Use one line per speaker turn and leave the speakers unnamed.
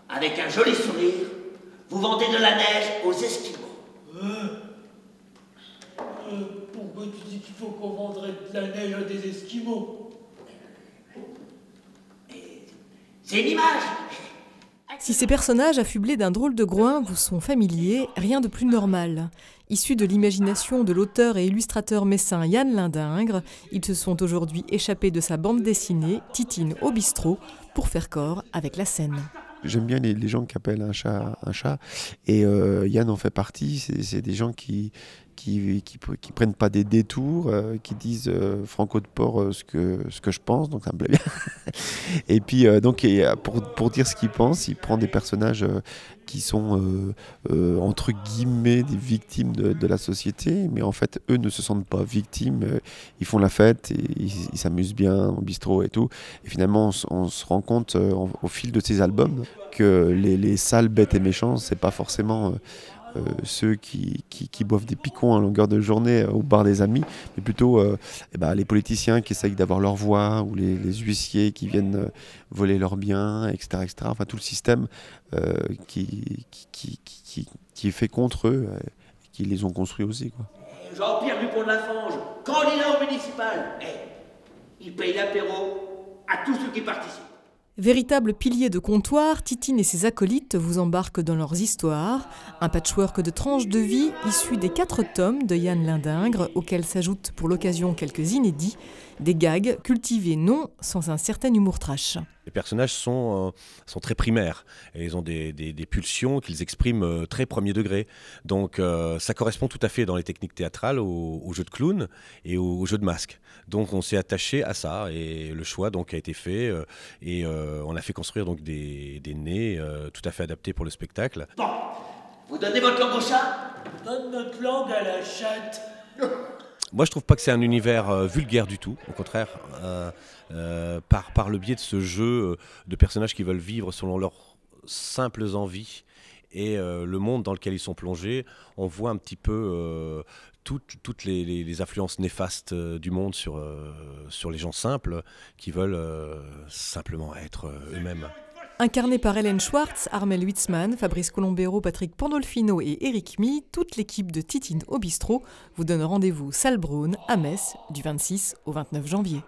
avec un joli sourire, vous vendez de la neige aux Esquimaux.
Pourquoi tu dis qu'il faut qu'on vendrait de la neige à des Esquimaux?
C'est une image.
Si ces personnages affublés d'un drôle de groin vous sont familiers, rien de plus normal. Issus de l'imagination de l'auteur et illustrateur messin Yann Lindingre, ils se sont aujourd'hui échappés de sa bande dessinée Titine au bistrot pour faire corps avec la scène.
J'aime bien les gens qui appellent un chat, et Yann en fait partie. C'est des gens qui prennent pas des détours, qui disent franco de port ce que je pense, donc ça me plaît bien. Et puis pour dire ce qu'il pense, il prend des personnages qui sont entre guillemets des victimes de la société, mais en fait eux ne se sentent pas victimes, ils font la fête, et ils s'amusent bien au bistrot et tout. Et finalement on se rend compte au fil de ces albums que les sales bêtes et méchants, c'est pas forcément ceux qui boivent des picons à longueur de journée au bar des amis, mais plutôt les politiciens qui essayent d'avoir leur voix, ou les huissiers qui viennent voler leurs biens, etc., etc. Enfin tout le système qui est fait contre eux, qui les ont construits aussi, quoi.
Jean-Pierre Dupont de la Fange, candidat au municipal, il paye l'apéro à tous ceux qui participent.
Véritable pilier de comptoir, Titine et ses acolytes vous embarquent dans leurs histoires, un patchwork de tranches de vie issues des 4 tomes de Yann Lindingre, auxquels s'ajoutent pour l'occasion quelques inédits, des gags cultivés non sans un certain humour trash.
Les personnages sont très primaires et ils ont des pulsions qu'ils expriment très premier degré. Donc ça correspond tout à fait dans les techniques théâtrales au jeu de clown et au jeu de masque. Donc on s'est attaché à ça et le choix donc a été fait et on a fait construire donc des nez tout à fait adaptés pour le spectacle.
Bon, vous donnez votre langue au chat?
Donne notre langue à la chatte.
Moi, je trouve pas que c'est un univers vulgaire du tout. Au contraire, par le biais de ce jeu de personnages qui veulent vivre selon leurs simples envies et le monde dans lequel ils sont plongés, on voit un petit peu toutes les influences néfastes du monde sur les gens simples qui veulent simplement être eux-mêmes.
Incarné par Hélène Schwartz, Armel Witzmann, Fabrice Colombero, Patrick Pandolfino et Éric Mie, toute l'équipe de Titine au bistrot vous donne rendez-vous salle Braun à Metz du 26 au 29 janvier.